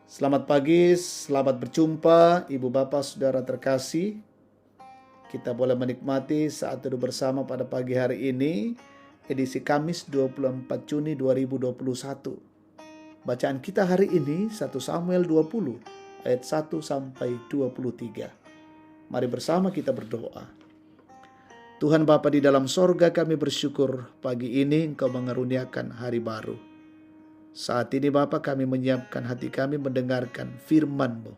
Selamat pagi, selamat berjumpa Ibu Bapak Saudara terkasih. Kita boleh menikmati saat duduk bersama pada pagi hari ini, edisi Kamis 24 Juni 2021. Bacaan kita hari ini 1 Samuel 20 ayat 1 sampai 23. Mari bersama kita berdoa. Tuhan Bapa di dalam sorga, kami bersyukur pagi ini Engkau mengaruniakan hari baru. Saat ini Bapa, kami menyiapkan hati kami mendengarkan firman-Mu.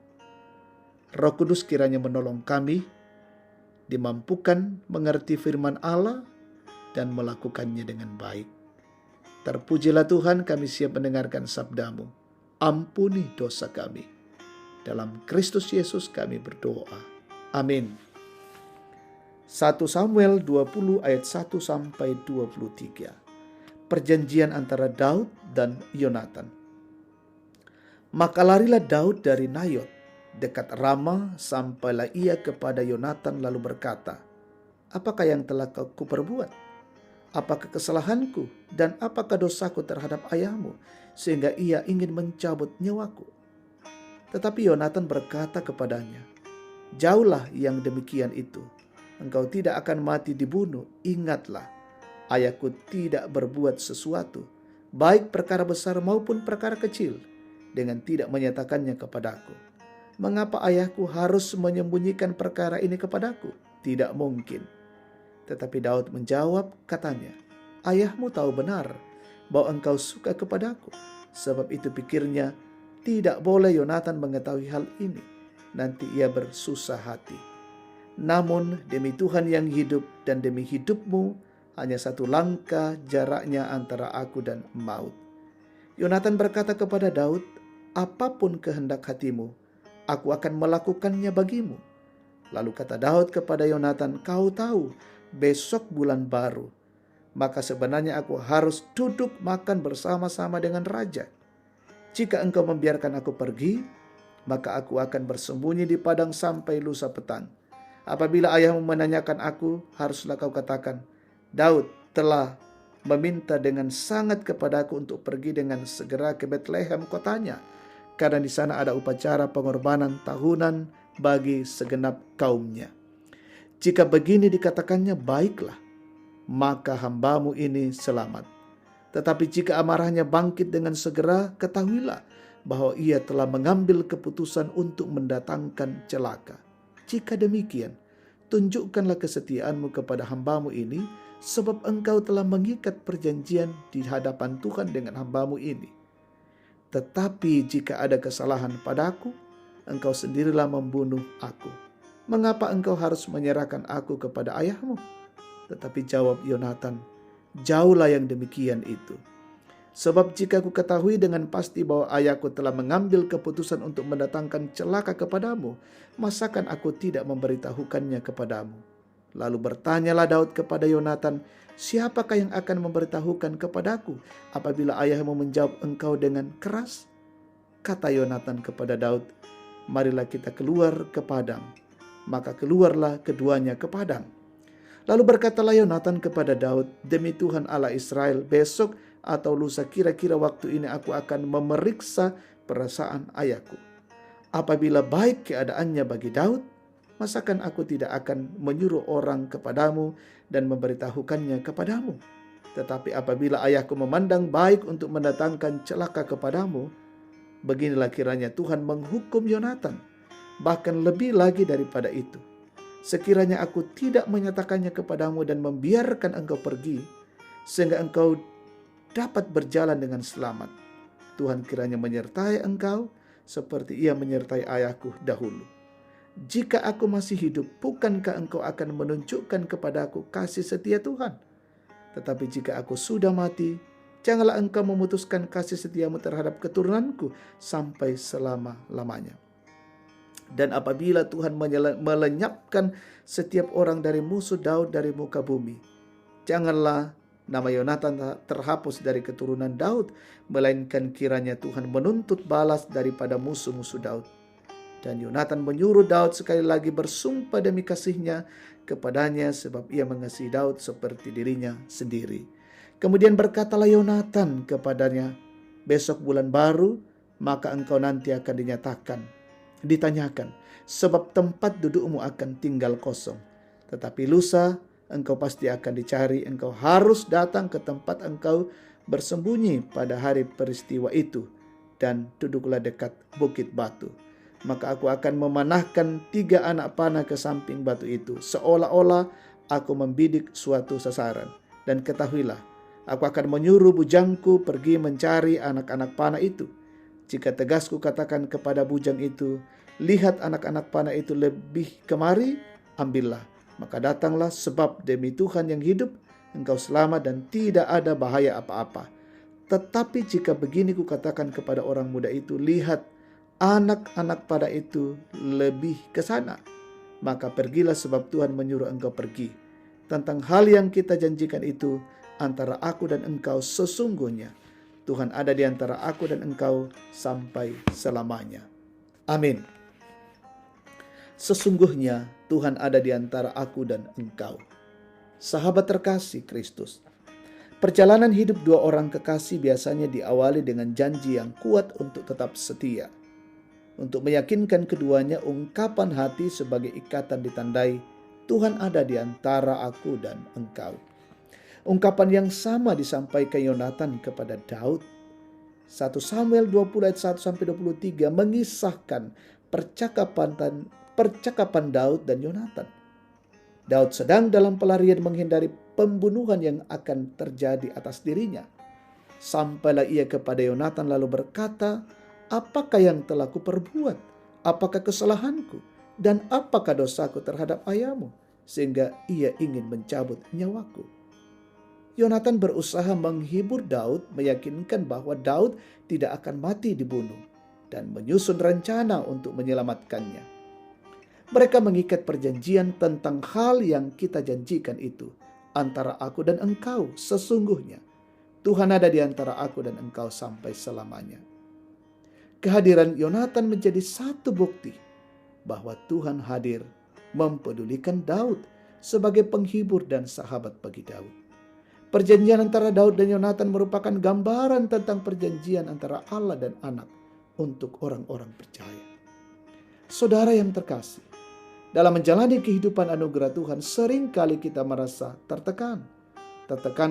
Roh Kudus kiranya menolong kami, dimampukan mengerti firman Allah dan melakukannya dengan baik. Terpujilah Tuhan, kami siap mendengarkan sabda-Mu. Ampuni dosa kami. Dalam Kristus Yesus kami berdoa. Amin. 1 Samuel 20 ayat 1 sampai 23. Perjanjian antara Daud dan Yonatan. Maka larilah Daud dari Nayot dekat Rama, sampailah ia kepada Yonatan lalu berkata, "Apakah yang telah kuperbuat? Apakah kesalahanku dan apakah dosaku terhadap ayahmu sehingga ia ingin mencabut nyawaku?" Tetapi Yonatan berkata kepadanya, "Jauhlah yang demikian itu. Engkau tidak akan mati dibunuh. Ingatlah, ayahku tidak berbuat sesuatu, baik perkara besar maupun perkara kecil, dengan tidak menyatakannya kepadaku. Mengapa ayahku harus menyembunyikan perkara ini kepadaku? Tidak mungkin." Tetapi Daud menjawab, katanya, "Ayahmu tahu benar bahwa engkau suka kepadaku." Sebab itu pikirnya, tidak boleh Yonatan mengetahui hal ini, nanti ia bersusah hati. Namun demi Tuhan yang hidup dan demi hidupmu, hanya satu langkah jaraknya antara aku dan maut. Yonatan berkata kepada Daud, "Apapun kehendak hatimu, aku akan melakukannya bagimu." Lalu kata Daud kepada Yonatan, "Kau tahu, besok bulan baru, maka sebenarnya aku harus duduk makan bersama-sama dengan raja. Jika engkau membiarkan aku pergi, maka aku akan bersembunyi di padang sampai lusa petang. Apabila ayahmu menanyakan aku, haruslah kau katakan, 'Daud telah meminta dengan sangat kepadaku untuk pergi dengan segera ke Betlehem kotanya, karena di sana ada upacara pengorbanan tahunan bagi segenap kaumnya.' Jika begini dikatakannya, baiklah, maka hambamu ini selamat. Tetapi jika amarahnya bangkit dengan segera, ketahuilah bahwa ia telah mengambil keputusan untuk mendatangkan celaka. Jika demikian, tunjukkanlah kesetiaanmu kepada hambamu ini, sebab engkau telah mengikat perjanjian di hadapan Tuhan dengan hambamu ini. Tetapi jika ada kesalahan padaku, engkau sendirilah membunuh aku. Mengapa engkau harus menyerahkan aku kepada ayahmu?" Tetapi jawab Yonatan, "Jauhlah yang demikian itu. Sebab jika ku ketahui dengan pasti bahwa ayahku telah mengambil keputusan untuk mendatangkan celaka kepadamu, masakan aku tidak memberitahukannya kepadamu?" Lalu bertanyalah Daud kepada Yonatan, "Siapakah yang akan memberitahukan kepadaku apabila ayahmu menjawab engkau dengan keras?" Kata Yonatan kepada Daud, "Marilah kita keluar ke padang." Maka keluarlah keduanya ke padang. Lalu berkatalah Yonatan kepada Daud, "Demi Tuhan Allah Israel, besok atau lusa kira-kira waktu ini aku akan memeriksa perasaan ayahku. Apabila baik keadaannya bagi Daud, masakan aku tidak akan menyuruh orang kepadamu dan memberitahukannya kepadamu? Tetapi apabila ayahku memandang baik untuk mendatangkan celaka kepadamu, beginilah kiranya Tuhan menghukum Yonatan, bahkan lebih lagi daripada itu. Sekiranya aku tidak menyatakannya kepadamu dan membiarkan engkau pergi, sehingga engkau dapat berjalan dengan selamat, Tuhan kiranya menyertai engkau seperti ia menyertai ayahku dahulu. Jika aku masih hidup, bukankah engkau akan menunjukkan kepadaku kasih setia Tuhan? Tetapi jika aku sudah mati, janganlah engkau memutuskan kasih setiamu terhadap keturunanku sampai selama-lamanya. Dan apabila Tuhan melenyapkan setiap orang dari musuh Daud dari muka bumi, janganlah nama Yonatan terhapus dari keturunan Daud, melainkan kiranya Tuhan menuntut balas daripada musuh-musuh Daud." Dan Yonatan menyuruh Daud sekali lagi bersumpah demi kasihnya kepadanya, sebab ia mengasihi Daud seperti dirinya sendiri. Kemudian berkatalah Yonatan kepadanya, "Besok bulan baru, maka engkau nanti akan ditanyakan, sebab tempat dudukmu akan tinggal kosong. Tetapi lusa engkau pasti akan dicari, engkau harus datang ke tempat engkau bersembunyi pada hari peristiwa itu, dan duduklah dekat bukit batu. Maka aku akan memanahkan 3 anak panah ke samping batu itu, seolah-olah aku membidik suatu sasaran. Dan ketahuilah, aku akan menyuruh bujangku pergi mencari anak-anak panah itu. Jika tegasku katakan kepada bujang itu, lihat anak-anak panah itu lebih kemari, ambillah. Maka datanglah, sebab demi Tuhan yang hidup, engkau selamat dan tidak ada bahaya apa-apa. Tetapi jika begini kukatakan kepada orang muda itu, lihat anak-anak panah itu lebih ke sana, maka pergilah, sebab Tuhan menyuruh engkau pergi. Tentang hal yang kita janjikan itu antara aku dan engkau, sesungguhnya Tuhan ada di antara aku dan engkau sampai selamanya. Amin. Sesungguhnya Tuhan ada di antara aku dan engkau. Sahabat terkasih Kristus, perjalanan hidup 2 orang kekasih biasanya diawali dengan janji yang kuat untuk tetap setia. Untuk meyakinkan keduanya, ungkapan hati sebagai ikatan ditandai, Tuhan ada di antara aku dan engkau. Ungkapan yang sama disampaikan Yonatan kepada Daud. 1 Samuel 20 ayat 1-23 mengisahkan percakapan Daud dan Yonatan. Daud sedang dalam pelarian menghindari pembunuhan yang akan terjadi atas dirinya. Sampailah ia kepada Yonatan lalu berkata, apakah yang telah kuperbuat? Apakah kesalahanku? Dan apakah dosaku terhadap ayahmu? Sehingga ia ingin mencabut nyawaku. Yonatan berusaha menghibur Daud, meyakinkan bahwa Daud tidak akan mati dibunuh, dan menyusun rencana untuk menyelamatkannya. Mereka mengikat perjanjian tentang hal yang kita janjikan itu, antara aku dan engkau, sesungguhnya Tuhan ada di antara aku dan engkau sampai selamanya. Kehadiran Yonatan menjadi satu bukti bahwa Tuhan hadir mempedulikan Daud sebagai penghibur dan sahabat bagi Daud. Perjanjian antara Daud dan Yonatan merupakan gambaran tentang perjanjian antara Allah dan Anak untuk orang-orang percaya. Saudara yang terkasih, dalam menjalani kehidupan anugerah Tuhan, seringkali kita merasa tertekan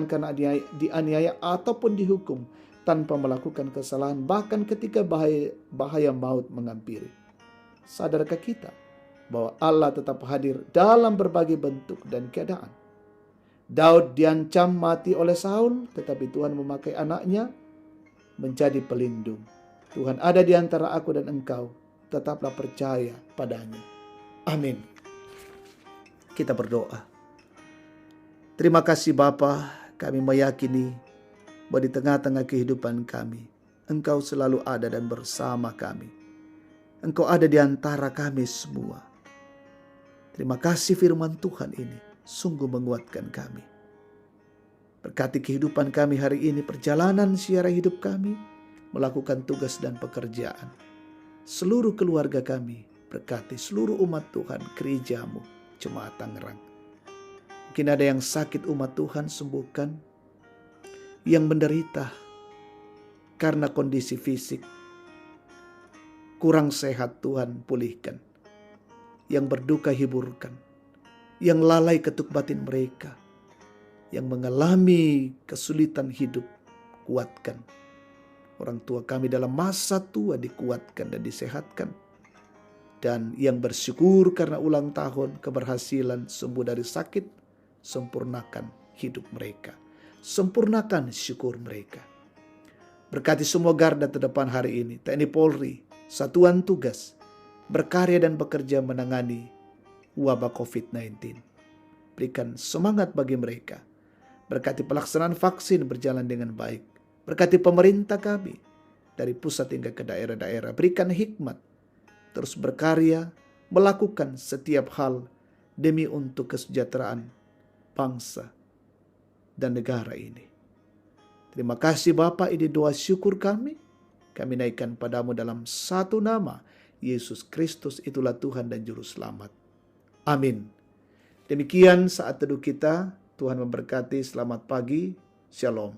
karena dianiaya ataupun dihukum tanpa melakukan kesalahan, bahkan ketika bahaya maut menghampiri. Sadarkah kita bahwa Allah tetap hadir dalam berbagai bentuk dan keadaan? Daud diancam mati oleh Saul, tetapi Tuhan memakai anaknya menjadi pelindung. Tuhan ada di antara aku dan engkau, tetaplah percaya padanya. Amin. Kita berdoa. Terima kasih Bapa, kami meyakini bahwa di tengah-tengah kehidupan kami, Engkau selalu ada dan bersama kami. Engkau ada di antara kami semua. Terima kasih firman Tuhan ini sungguh menguatkan kami. Berkati kehidupan kami hari ini, perjalanan siara hidup kami, melakukan tugas dan pekerjaan. Seluruh keluarga kami, berkati seluruh umat Tuhan, gerejamu, Jemaat Tangerang. Mungkin ada yang sakit, umat Tuhan sembuhkan. Yang menderita karena kondisi fisik, kurang sehat, Tuhan pulihkan. Yang berduka hiburkan. Yang lalai ketuk batin mereka, yang mengalami kesulitan hidup, kuatkan. Orang tua kami dalam masa tua dikuatkan dan disehatkan. Dan yang bersyukur karena ulang tahun, keberhasilan, sembuh dari sakit, sempurnakan hidup mereka. Sempurnakan syukur mereka. Berkati semua garda terdepan hari ini, TNI Polri, satuan tugas, berkarya dan bekerja menangani wabah COVID-19. Berikan semangat bagi mereka. Berkati pelaksanaan vaksin berjalan dengan baik. Berkati pemerintah kami dari pusat hingga ke daerah-daerah. Berikan hikmat. Terus berkarya, melakukan setiap hal demi untuk kesejahteraan bangsa dan negara ini. Terima kasih Bapa, ini doa syukur kami. Kami naikkan padamu dalam satu nama, Yesus Kristus, itulah Tuhan dan Juru Selamat. Amin. Demikian saat teduh kita. Tuhan memberkati. Selamat pagi. Shalom.